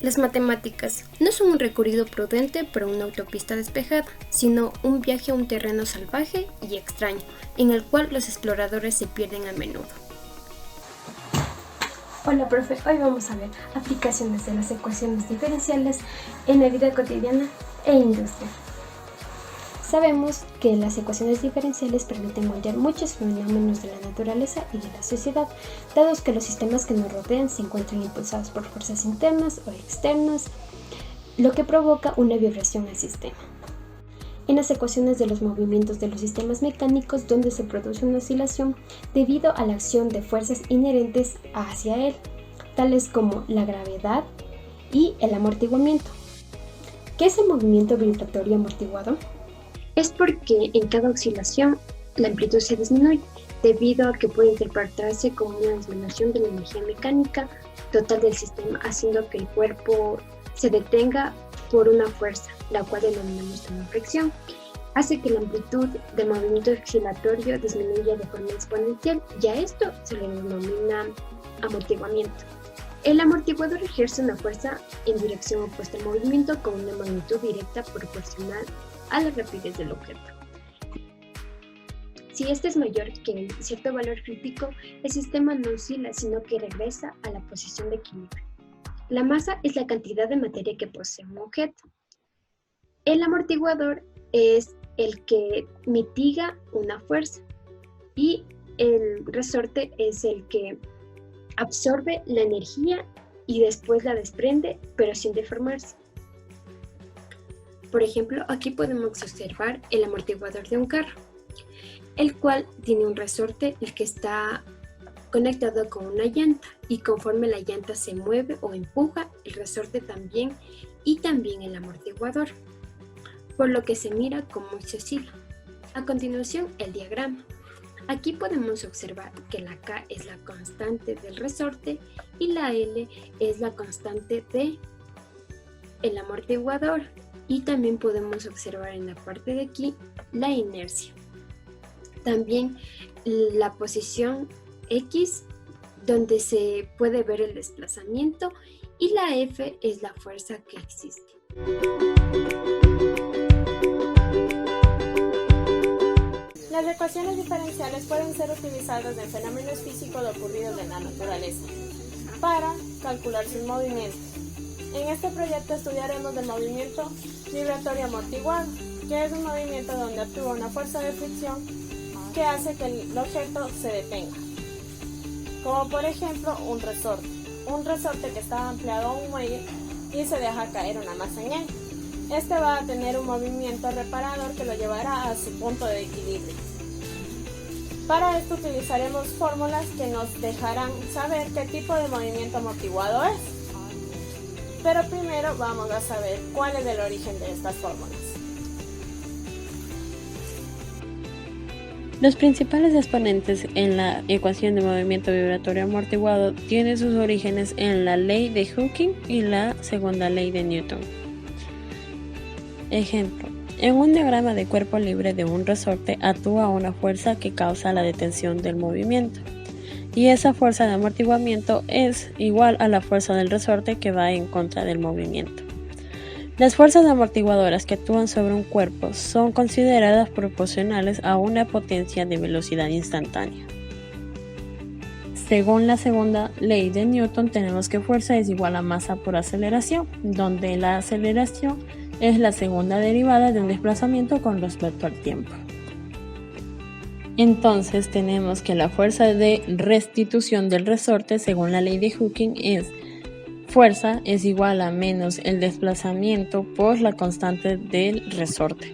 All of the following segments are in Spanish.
Las matemáticas no son un recorrido prudente por una autopista despejada, sino un viaje a un terreno salvaje y extraño, en el cual los exploradores se pierden a menudo. Hola, profe. Hoy vamos a ver aplicaciones de las ecuaciones diferenciales en la vida cotidiana e industria. Sabemos que las ecuaciones diferenciales permiten moldear muchos fenómenos de la naturaleza y de la sociedad, dado que los sistemas que nos rodean se encuentran impulsados por fuerzas internas o externas, lo que provoca una vibración al sistema. En las ecuaciones de los movimientos de los sistemas mecánicos, donde se produce una oscilación debido a la acción de fuerzas inherentes hacia él, tales como la gravedad y el amortiguamiento. ¿Qué es el movimiento vibratorio amortiguado? Es porque en cada oscilación la amplitud se disminuye, debido a que puede interpretarse como una disminución de la energía mecánica total del sistema, haciendo que el cuerpo se detenga por una fuerza, la cual denominamos como fricción. Hace que la amplitud del movimiento oscilatorio disminuya de forma exponencial, y a esto se le denomina amortiguamiento. El amortiguador ejerce una fuerza en dirección opuesta al movimiento con una magnitud directa proporcional a la rapidez del objeto. Si este es mayor que cierto valor crítico, el sistema no oscila, sino que regresa a la posición de equilibrio. La masa es la cantidad de materia que posee un objeto. El amortiguador es el que mitiga una fuerza y el resorte es el que absorbe la energía y después la desprende, pero sin deformarse. Por ejemplo, aquí podemos observar el amortiguador de un carro, el cual tiene un resorte el que está conectado con una llanta, y conforme la llanta se mueve o empuja, el resorte también y también el amortiguador, por lo que se mira cómo se oscila. A continuación, el diagrama. Aquí podemos observar que la K es la constante del resorte y la L es la constante del amortiguador. Y también podemos observar en la parte de aquí la inercia. También la posición X, donde se puede ver el desplazamiento, y la F es la fuerza que existe. Las ecuaciones diferenciales pueden ser utilizadas en fenómenos físicos ocurridos en la naturaleza para calcular sus movimientos. En este proyecto estudiaremos el movimiento vibratorio amortiguado, que es un movimiento donde actúa una fuerza de fricción que hace que el objeto se detenga, como por ejemplo un resorte que está ampliado a un muelle y se deja caer una masa en él. Este va a tener un movimiento reparador que lo llevará a su punto de equilibrio. Para esto utilizaremos fórmulas que nos dejarán saber qué tipo de movimiento amortiguado es. Pero primero vamos a saber cuál es el origen de estas fórmulas. Los principales exponentes en la ecuación de movimiento vibratorio amortiguado tienen sus orígenes en la ley de Hooking y la segunda ley de Newton. Ejemplo: en un diagrama de cuerpo libre de un resorte actúa una fuerza que causa la detención del movimiento, y esa fuerza de amortiguamiento es igual a la fuerza del resorte que va en contra del movimiento. Las fuerzas amortiguadoras que actúan sobre un cuerpo son consideradas proporcionales a una potencia de velocidad instantánea. Según la segunda ley de Newton, tenemos que fuerza es igual a masa por aceleración, donde la aceleración es la segunda derivada de un desplazamiento con respecto al tiempo. Entonces tenemos que la fuerza de restitución del resorte, según la ley de Hooking, es fuerza es igual a menos el desplazamiento por la constante del resorte.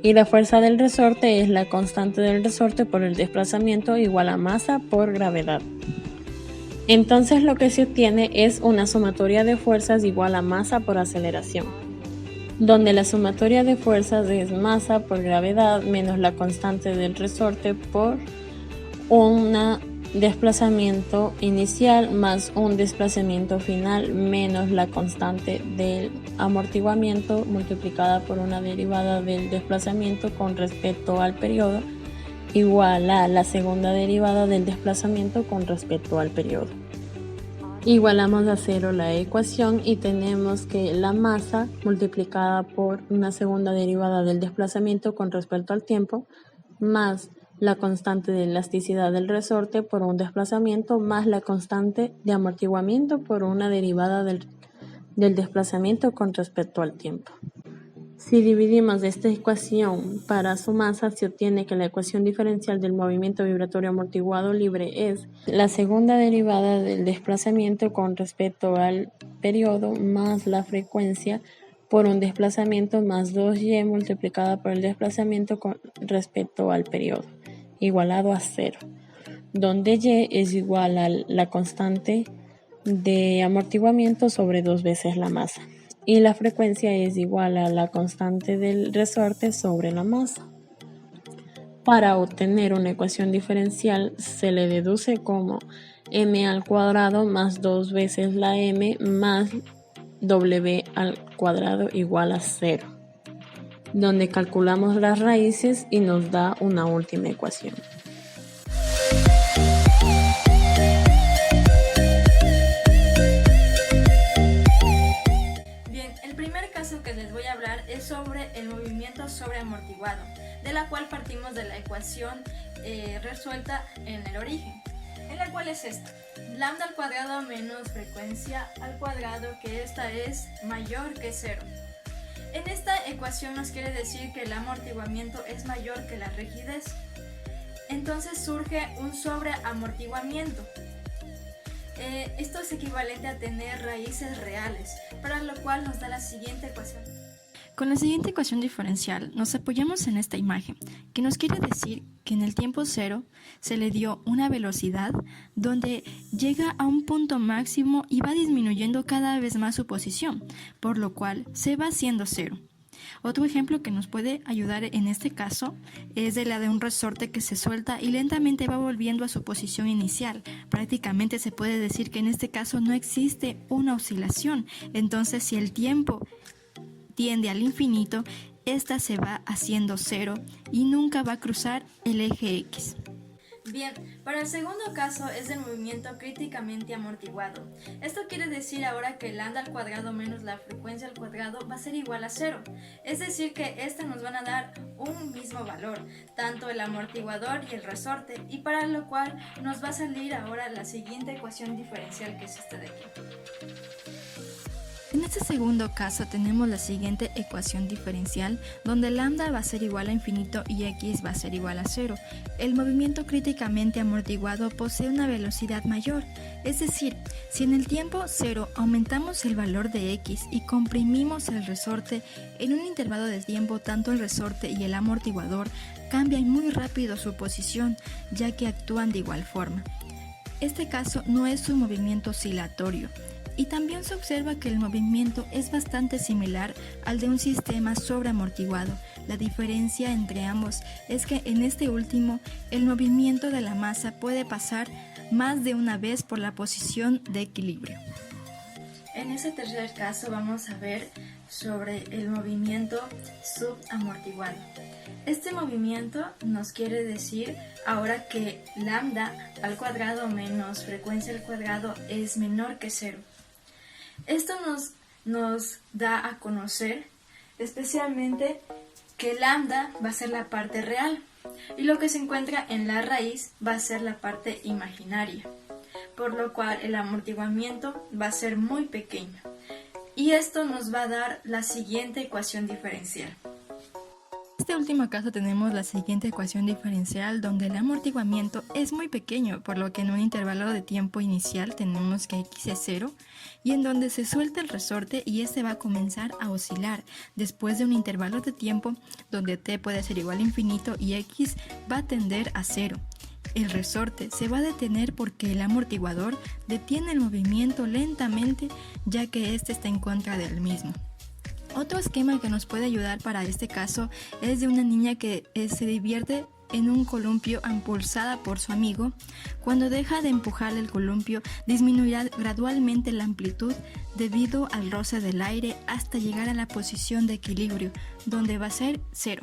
Y la fuerza del resorte es la constante del resorte por el desplazamiento igual a masa por gravedad. Entonces lo que se obtiene es una sumatoria de fuerzas igual a masa por aceleración, donde la sumatoria de fuerzas es masa por gravedad menos la constante del resorte por un desplazamiento inicial más un desplazamiento final menos la constante del amortiguamiento multiplicada por una derivada del desplazamiento con respecto al periodo igual a la segunda derivada del desplazamiento con respecto al periodo. Igualamos a cero la ecuación y tenemos que la masa multiplicada por una segunda derivada del desplazamiento con respecto al tiempo más la constante de elasticidad del resorte por un desplazamiento más la constante de amortiguamiento por una derivada del desplazamiento con respecto al tiempo. Si dividimos esta ecuación para su masa, se obtiene que la ecuación diferencial del movimiento vibratorio amortiguado libre es la segunda derivada del desplazamiento con respecto al periodo más la frecuencia por un desplazamiento más 2y multiplicada por el desplazamiento con respecto al periodo, igualado a 0, donde y es igual a la constante de amortiguamiento sobre 2 veces la masa. Y la frecuencia es igual a la constante del resorte sobre la masa. Para obtener una ecuación diferencial se le deduce como m al cuadrado más 2 veces la m más w al cuadrado igual a 0, donde calculamos las raíces y nos da una última ecuación. Que les voy a hablar es sobre el movimiento sobreamortiguado, de la cual partimos de la ecuación resuelta en el origen, en la cual es esta: lambda al cuadrado menos frecuencia al cuadrado, que esta es mayor que 0. En esta ecuación nos quiere decir que el amortiguamiento es mayor que la rigidez, entonces surge un sobreamortiguamiento. Esto es equivalente a tener raíces reales, para lo cual nos da la siguiente ecuación. Con la siguiente ecuación diferencial nos apoyamos en esta imagen, que nos quiere decir que en el tiempo cero se le dio una velocidad donde llega a un punto máximo y va disminuyendo cada vez más su posición, por lo cual se va haciendo cero. Otro ejemplo que nos puede ayudar en este caso es de la de un resorte que se suelta y lentamente va volviendo a su posición inicial. Prácticamente se puede decir que en este caso no existe una oscilación. Entonces, si el tiempo tiende al infinito, esta se va haciendo cero y nunca va a cruzar el eje X. Bien, para el segundo caso es del movimiento críticamente amortiguado. Esto quiere decir ahora que lambda al cuadrado menos la frecuencia al cuadrado va a ser igual a 0. Es decir que nos van a dar un mismo valor, tanto el amortiguador y el resorte, y para lo cual nos va a salir ahora la siguiente ecuación diferencial, que es esta de aquí. En este segundo caso tenemos la siguiente ecuación diferencial, donde lambda va a ser igual a infinito y x va a ser igual a 0. El movimiento críticamente amortiguado posee una velocidad mayor, es decir, si en el tiempo 0 aumentamos el valor de x y comprimimos el resorte, en un intervalo de tiempo tanto el resorte y el amortiguador cambian muy rápido su posición, ya que actúan de igual forma. Este caso no es un movimiento oscilatorio. Y también se observa que el movimiento es bastante similar al de un sistema sobreamortiguado. La diferencia entre ambos es que en este último el movimiento de la masa puede pasar más de una vez por la posición de equilibrio. En este tercer caso vamos a ver sobre el movimiento subamortiguado. Este movimiento nos quiere decir ahora que lambda al cuadrado menos frecuencia al cuadrado es menor que 0. Esto nos da a conocer especialmente que lambda va a ser la parte real y lo que se encuentra en la raíz va a ser la parte imaginaria, por lo cual el amortiguamiento va a ser muy pequeño. Y esto nos va a dar la siguiente ecuación diferencial. En este último caso tenemos la siguiente ecuación diferencial donde el amortiguamiento es muy pequeño, por lo que en un intervalo de tiempo inicial tenemos que x es 0 y en donde se suelta el resorte y este va a comenzar a oscilar después de un intervalo de tiempo donde t puede ser igual a infinito y x va a tender a 0. El resorte se va a detener porque el amortiguador detiene el movimiento lentamente, ya que este está en contra del mismo. Otro esquema que nos puede ayudar para este caso es de una niña que se divierte en un columpio impulsada por su amigo. Cuando deja de empujar el columpio, disminuirá gradualmente la amplitud debido al roce del aire hasta llegar a la posición de equilibrio, donde va a ser 0.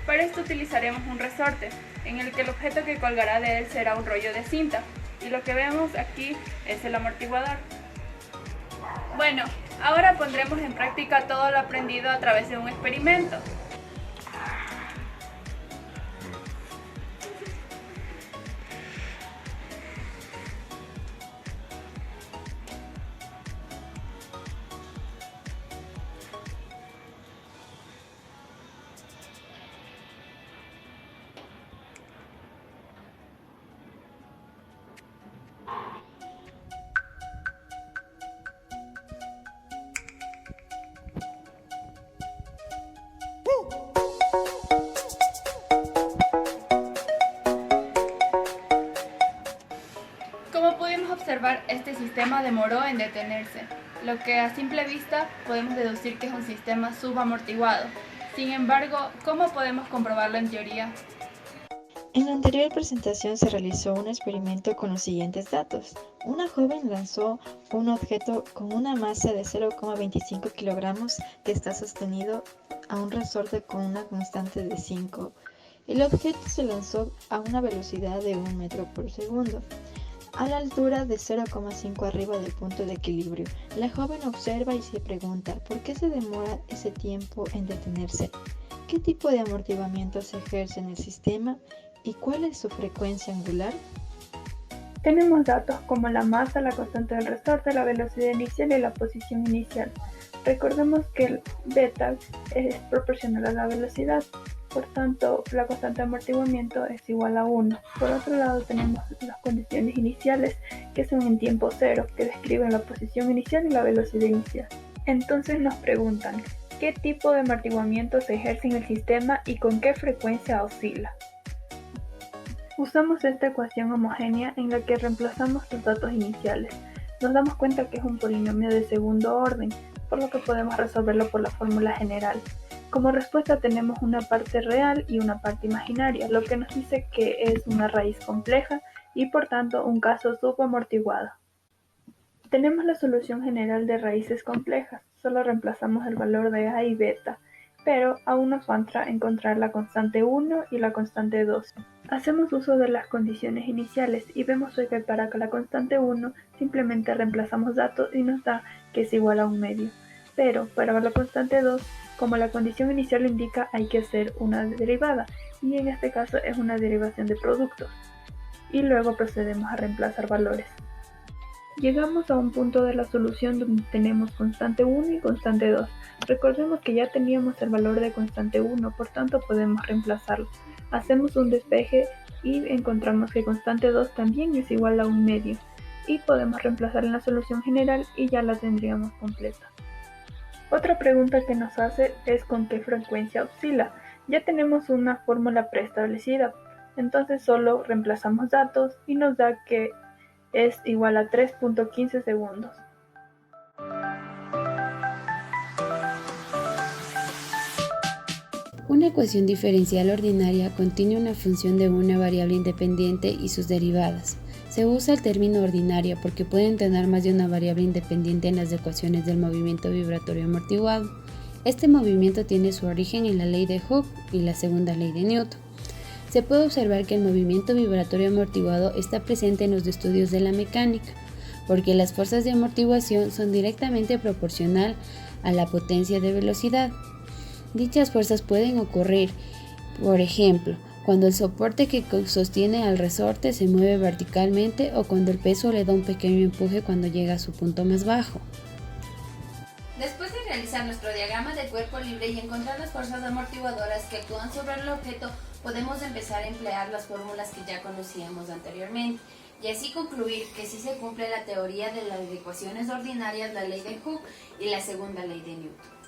Para esto utilizaremos un resorte, en el que el objeto que colgará de él será un rollo de cinta, y lo que vemos aquí es el amortiguador. Bueno, ahora pondremos en práctica todo lo aprendido a través de un experimento. Como pudimos observar, este sistema demoró en detenerse, lo que a simple vista podemos deducir que es un sistema subamortiguado. Sin embargo, ¿cómo podemos comprobarlo en teoría? En la anterior presentación se realizó un experimento con los siguientes datos. Una joven lanzó un objeto con una masa de 0,25 kilogramos que está sostenido a un resorte con una constante de 5. El objeto se lanzó a una velocidad de 1 metro por segundo, a la altura de 0,5 arriba del punto de equilibrio. La joven observa y se pregunta ¿por qué se demora ese tiempo en detenerse? ¿Qué tipo de amortiguamiento se ejerce en el sistema? ¿Y cuál es su frecuencia angular? Tenemos datos como la masa, la constante del resorte, la velocidad inicial y la posición inicial. Recordemos que el beta es proporcional a la velocidad, por tanto la constante de amortiguamiento es igual a 1. Por otro lado tenemos las condiciones iniciales, que son en tiempo cero, que describen la posición inicial y la velocidad inicial. Entonces nos preguntan, ¿qué tipo de amortiguamiento se ejerce en el sistema y con qué frecuencia oscila? Usamos esta ecuación homogénea en la que reemplazamos los datos iniciales. Nos damos cuenta que es un polinomio de segundo orden, por lo que podemos resolverlo por la fórmula general. Como respuesta tenemos una parte real y una parte imaginaria, lo que nos dice que es una raíz compleja y por tanto un caso subamortiguado. Tenemos la solución general de raíces complejas, solo reemplazamos el valor de a y beta, pero aún nos falta encontrar la constante 1 y la constante 2. Hacemos uso de las condiciones iniciales y vemos hoy que para la constante 1 simplemente reemplazamos datos y nos da que es igual a 1 medio. Pero para la constante 2, como la condición inicial lo indica, hay que hacer una derivada, y en este caso es una derivación de productos. Y luego procedemos a reemplazar valores. Llegamos a un punto de la solución donde tenemos constante 1 y constante 2. Recordemos que ya teníamos el valor de constante 1, por tanto podemos reemplazarlo. Hacemos un despeje y encontramos que constante 2 también es igual a 1 medio. Y podemos reemplazar en la solución general y ya la tendríamos completa. Otra pregunta que nos hace es con qué frecuencia oscila. Ya tenemos una fórmula preestablecida, entonces solo reemplazamos datos y nos da que es igual a 3.15 segundos. Una ecuación diferencial ordinaria contiene una función de una variable independiente y sus derivadas. Se usa el término ordinaria porque pueden tener más de una variable independiente en las ecuaciones del movimiento vibratorio amortiguado. Este movimiento tiene su origen en la ley de Hooke y la segunda ley de Newton. Se puede observar que el movimiento vibratorio amortiguado está presente en los estudios de la mecánica, porque las fuerzas de amortiguación son directamente proporcional a la potencia de velocidad. Dichas fuerzas pueden ocurrir, por ejemplo, cuando el soporte que sostiene al resorte se mueve verticalmente o cuando el peso le da un pequeño empuje cuando llega a su punto más bajo. Después de realizar nuestro diagrama de cuerpo libre y encontrar las fuerzas amortiguadoras que actúan sobre el objeto, podemos empezar a emplear las fórmulas que ya conocíamos anteriormente y así concluir que sí se cumple la teoría de las ecuaciones ordinarias, la ley de Hooke y la segunda ley de Newton.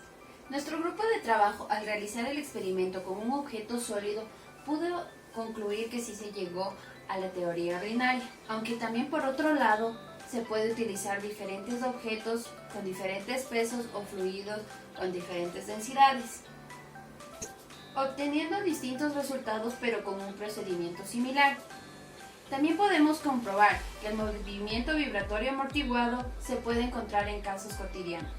Nuestro grupo de trabajo, al realizar el experimento con un objeto sólido, pudo concluir que sí se llegó a la teoría ordinaria, aunque también por otro lado se puede utilizar diferentes objetos con diferentes pesos o fluidos con diferentes densidades, obteniendo distintos resultados pero con un procedimiento similar. También podemos comprobar que el movimiento vibratorio amortiguado se puede encontrar en casos cotidianos.